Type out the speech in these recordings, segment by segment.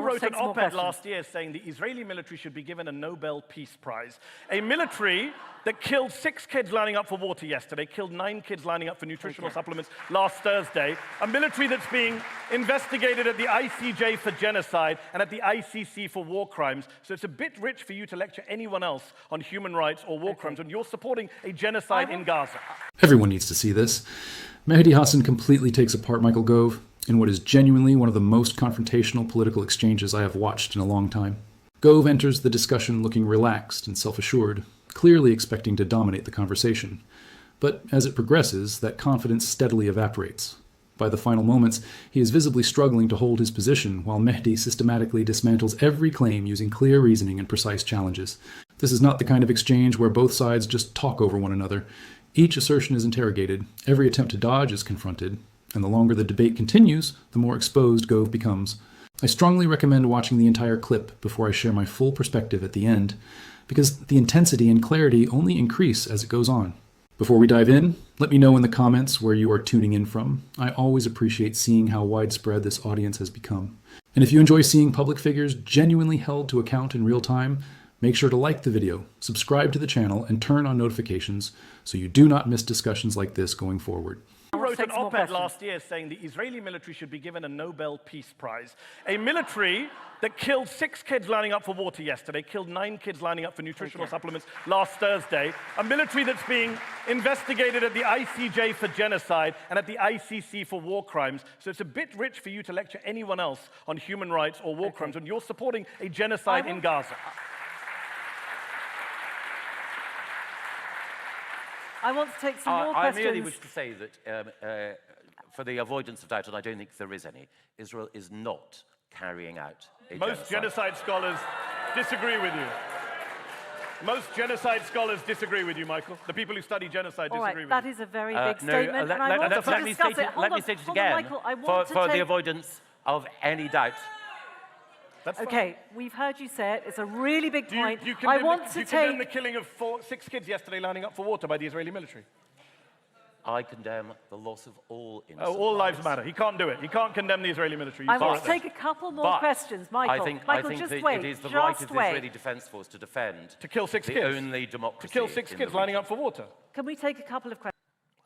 wrote an op-ed last year saying the Israeli military should be given a Nobel Peace Prize. A military that killed 6 kids lining up for water yesterday, killed 9 kids lining up for nutritional supplements last Thursday, a military that's being investigated at the ICJ for genocide and at the ICC for war crimes. So it's a bit rich for you to lecture anyone else on human rights or war crimes when you're supporting a genocide in Gaza. Everyone needs to see this. Mehdi Hasan completely takes apart Michael Gove in what is genuinely one of the most confrontational political exchanges I have watched in a long time. Gove enters the discussion looking relaxed and self-assured, clearly expecting to dominate the conversation. But as it progresses, that confidence steadily evaporates. By the final moments, he is visibly struggling to hold his position, while Mehdi systematically dismantles every claim using clear reasoning and precise challenges. This is not the kind of exchange where both sides just talk over one another. Each assertion is interrogated, every attempt to dodge is confronted, and the longer the debate continues, the more exposed Gove becomes. I strongly recommend watching the entire clip before I share my full perspective at the end, because the intensity and clarity only increase as it goes on. Before we dive in, let me know in the comments where you are tuning in from. I always appreciate seeing how widespread this audience has become. And if you enjoy seeing public figures genuinely held to account in real time, make sure to like the video, subscribe to the channel, and turn on notifications so you do not miss discussions like this going forward. You wrote an op-ed last year saying the Israeli military should be given a Nobel Peace Prize. A military that killed 6 kids lining up for water yesterday, killed 9 kids lining up for nutritional supplements last Thursday, a military that's being investigated at the ICJ for genocide and at the ICC for war crimes. So it's a bit rich for you to lecture anyone else on human rights or war crimes when you're supporting a genocide in Gaza. I want to take some more questions. I merely wish to say that, for the avoidance of doubt, and I don't think there is any, Israel is not carrying out a genocide. Most genocide scholars disagree with you. Most genocide scholars disagree with you, Michael. The people who study genocide disagree with you. That is a very big statement, and I want to discuss it. Let me state it again, for the avoidance of any doubt. Okay, we've heard you say it. It's a really big point. Do you condemn the killing of 6 kids yesterday lining up for water by the Israeli military? I condemn the loss of all innocent lives. All lives matter. He can't do it. He can't condemn the Israeli military. I want to take a couple more questions, Michael. I think just that wait. it is the right of the Israeli Defense Force to defend to kill 6 kids. The only democracy. To kill 6 kids lining up for water. Can we take a couple of questions?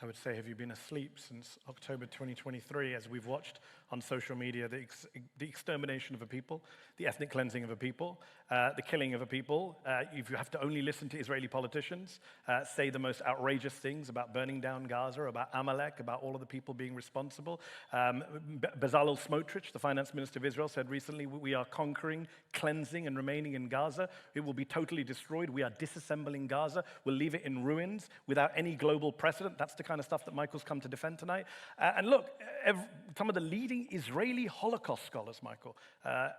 I would say, have you been asleep since October 2023 as we've watched on social media the extermination of a people, the ethnic cleansing of a people, the killing of a people? If you have to only listen to Israeli politicians say the most outrageous things about burning down Gaza, about Amalek, about all of the people being responsible. Bezalel Smotrich, the finance minister of Israel, said recently, we are conquering, cleansing, and remaining in Gaza. It will be totally destroyed. We are disassembling Gaza. We'll leave it in ruins without any global precedent. That's the kind of stuff that Michael's come to defend tonight. And look, some of the leading Israeli Holocaust scholars, Michael,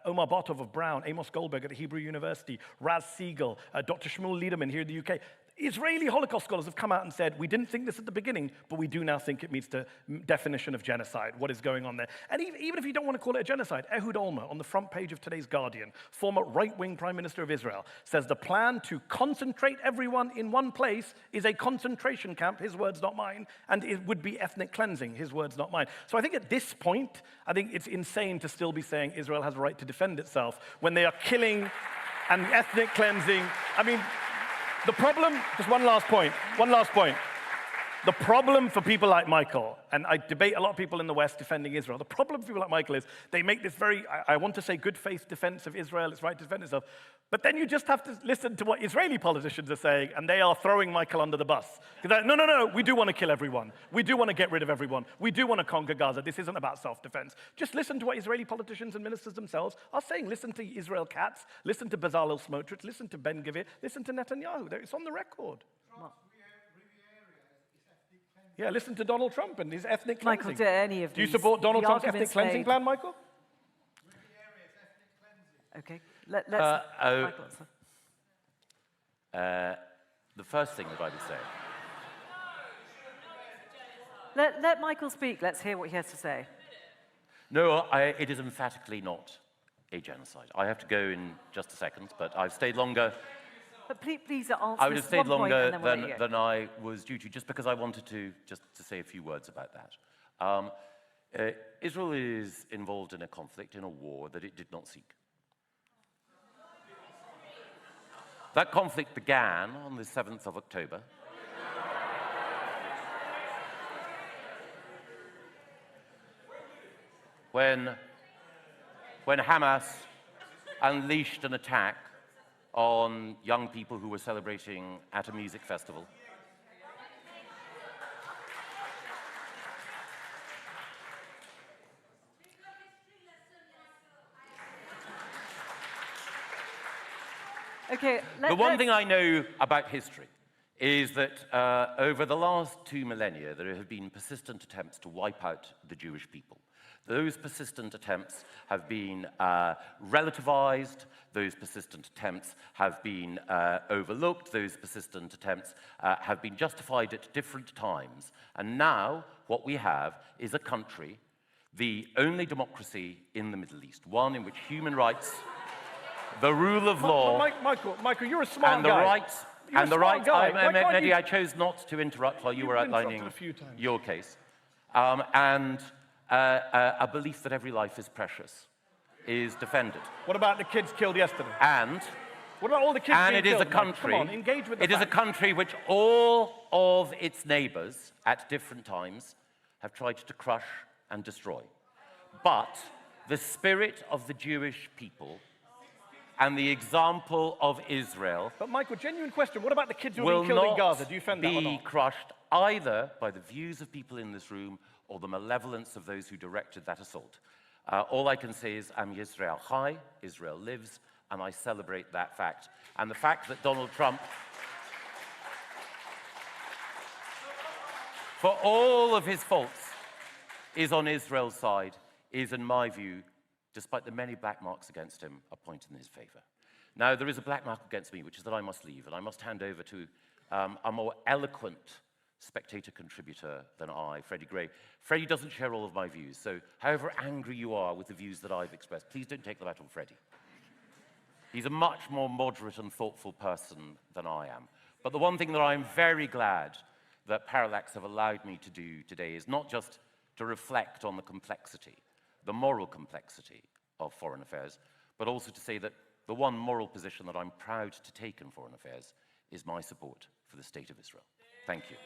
Omar Bartov of Brown, Amos Goldberg at the Hebrew University, Raz Siegel, Dr. Shmuel Liederman here in the UK, Israeli Holocaust scholars have come out and said, we didn't think this at the beginning, but we do now think it meets the definition of genocide, what is going on there. And even if you don't want to call it a genocide, Ehud Olmert, on the front page of today's Guardian, former right-wing Prime Minister of Israel, says the plan to concentrate everyone in one place is a concentration camp, his words, not mine, and it would be ethnic cleansing, his words, not mine. So I think at this point, I think it's insane to still be saying Israel has a right to defend itself when they are killing and ethnic cleansing. I mean, the problem, just one last point. The problem for people like Michael, and I debate a lot of people in the West defending Israel, the problem for people like Michael is they make this very, I want to say, good faith defense of Israel, its right to defend itself, but then you just have to listen to what Israeli politicians are saying, and they are throwing Michael under the bus. Like, no, we do want to kill everyone. We do want to get rid of everyone. We do want to conquer Gaza. This isn't about self-defense. Just listen to what Israeli politicians and ministers themselves are saying. Listen to Israel Katz, listen to Bezalel Smotrich, listen to Ben Gvir, listen to Netanyahu. It's on the record. Yeah, listen to Donald Trump and his ethnic cleansing. Michael, do any of Do you support Donald Trump's ethnic cleansing plan, Michael? Okay, let's Michael answer. The first thing that I would say. Let Michael speak. Let's hear what he has to say. No, it is emphatically not a genocide. I have to go in just a second, but I've stayed longer. But please answer. I would have stayed longer than than I was due to, just because I wanted to say a few words about that. Israel is involved in a conflict, in a war that it did not seek. That conflict began on the 7th of October. when Hamas unleashed an attack on young people who were celebrating at a music festival. Okay, the one thing I know about history is that over the last 2 millennia, there have been persistent attempts to wipe out the Jewish people. Those persistent attempts have been relativized. Those persistent attempts have been overlooked. Those persistent attempts have been justified at different times. And now what we have is a country, the only democracy in the Middle East, one in which human rights, the rule of law, Michael, you're a smart and the guy. rights, You're and the a smart rights. guy. Mehdi, I chose not to interrupt while you were outlining your case, and a belief that every life is precious is defended. What about the kids killed yesterday? And what about all the kids and being it is killed, a country. Come on, engage with the It is a facts. country which all of its neighbors at different times have tried to crush and destroy. But the spirit of the Jewish people and the example of Israel But Michael, genuine question. What about the kids who are will being killed in not Gaza? Do you defend that or be not? crushed either by the views of people in this room or the malevolence of those who directed that assault. All I can say is, Am Yisrael Chai, Israel lives, and I celebrate that fact. And the fact that Donald Trump, for all of his faults, is on Israel's side, is, in my view, despite the many black marks against him, a point in his favor. Now, there is a black mark against me, which is that I must leave, and I must hand over to a more eloquent spectator contributor than I, Freddie Gray. Freddie doesn't share all of my views, so however angry you are with the views that I've expressed, please don't take them out on Freddie. He's a much more moderate and thoughtful person than I am. But the one thing that I'm very glad that Parallax have allowed me to do today is not just to reflect on the complexity, the moral complexity of foreign affairs, but also to say that the one moral position that I'm proud to take in foreign affairs is my support for the state of Israel. Thank you.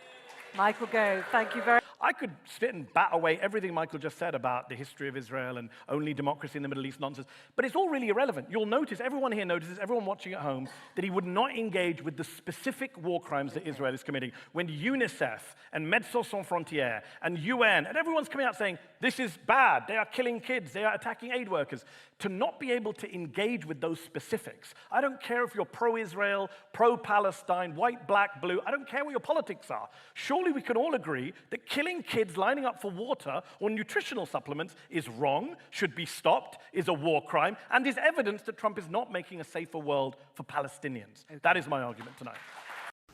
Michael Gove, thank you very much. I could sit and bat away everything Michael just said about the history of Israel and only democracy in the Middle East nonsense, but it's all really irrelevant. You'll notice, everyone here notices, everyone watching at home, that he would not engage with the specific war crimes that Israel is committing. When UNICEF and Médecins Sans Frontières and UN and everyone's coming out saying, this is bad, they are killing kids, they are attacking aid workers, to not be able to engage with those specifics. I don't care if you're pro-Israel, pro-Palestine, white, black, blue, I don't care what your politics are. Surely we can all agree that killing kids lining up for water or nutritional supplements is wrong, should be stopped, is a war crime, and is evidence that Trump is not making a safer world for Palestinians. Okay. That is my argument tonight.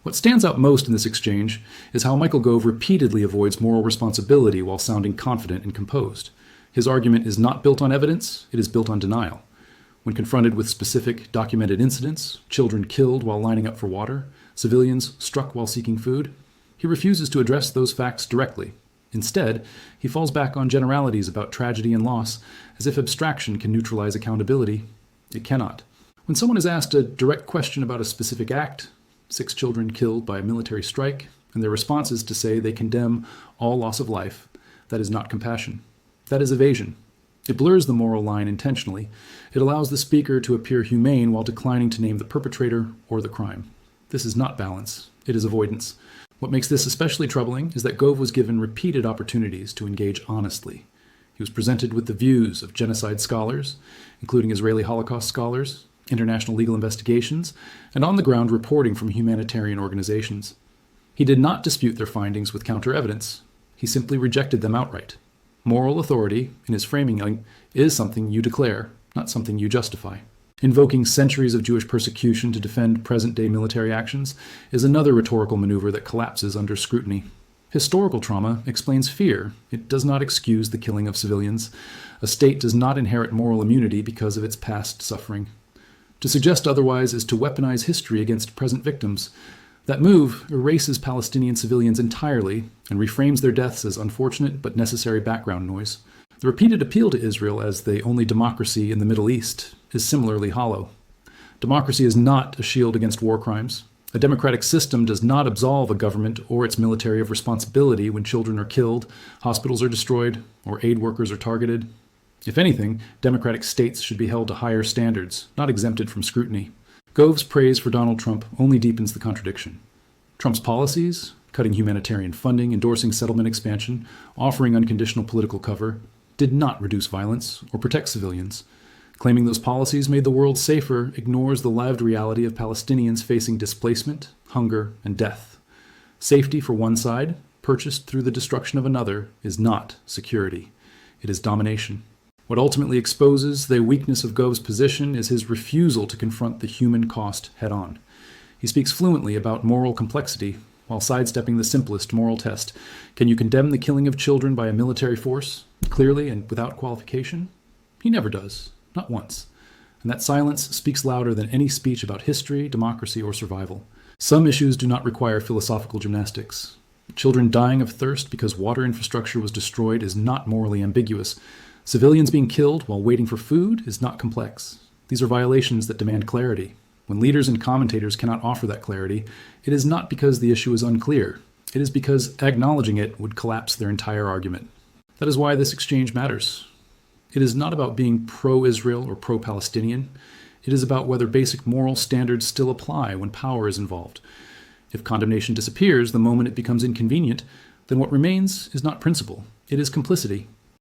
What stands out most in this exchange is how Michael Gove repeatedly avoids moral responsibility while sounding confident and composed. His argument is not built on evidence, it is built on denial. When confronted with specific documented incidents, children killed while lining up for water, civilians struck while seeking food, he refuses to address those facts directly. Instead, he falls back on generalities about tragedy and loss, as if abstraction can neutralize accountability. It cannot. When someone is asked a direct question about a specific act, 6 children killed by a military strike, and their response is to say they condemn all loss of life, that is not compassion. That is evasion. It blurs the moral line intentionally. It allows the speaker to appear humane while declining to name the perpetrator or the crime. This is not balance. It is avoidance. What makes this especially troubling is that Gove was given repeated opportunities to engage honestly. He was presented with the views of genocide scholars, including Israeli Holocaust scholars, international legal investigations, and on-the-ground reporting from humanitarian organizations. He did not dispute their findings with counter-evidence. He simply rejected them outright. Moral authority, in his framing, is something you declare, not something you justify. Invoking centuries of Jewish persecution to defend present-day military actions is another rhetorical maneuver that collapses under scrutiny. Historical trauma explains fear. It does not excuse the killing of civilians. A state does not inherit moral immunity because of its past suffering. To suggest otherwise is to weaponize history against present victims. That move erases Palestinian civilians entirely and reframes their deaths as unfortunate but necessary background noise. The repeated appeal to Israel as the only democracy in the Middle East is similarly hollow. Democracy is not a shield against war crimes. A democratic system does not absolve a government or its military of responsibility when children are killed, hospitals are destroyed, or aid workers are targeted. If anything, democratic states should be held to higher standards, not exempted from scrutiny. Gove's praise for Donald Trump only deepens the contradiction. Trump's policies, cutting humanitarian funding, endorsing settlement expansion, offering unconditional political cover, did not reduce violence or protect civilians. Claiming those policies made the world safer ignores the lived reality of Palestinians facing displacement, hunger, and death. Safety for one side, purchased through the destruction of another, is not security. It is domination. What ultimately exposes the weakness of Gove's position is his refusal to confront the human cost head-on. He speaks fluently about moral complexity, while sidestepping the simplest moral test. Can you condemn the killing of children by a military force, clearly and without qualification? He never does, not once. And that silence speaks louder than any speech about history, democracy, or survival. Some issues do not require philosophical gymnastics. Children dying of thirst because water infrastructure was destroyed is not morally ambiguous. Civilians being killed while waiting for food is not complex. These are violations that demand clarity. When leaders and commentators cannot offer that clarity, it is not because the issue is unclear. It is because acknowledging it would collapse their entire argument. That is why this exchange matters. It is not about being pro-Israel or pro-Palestinian. It is about whether basic moral standards still apply when power is involved. If condemnation disappears the moment it becomes inconvenient, then what remains is not principle. It is complicity.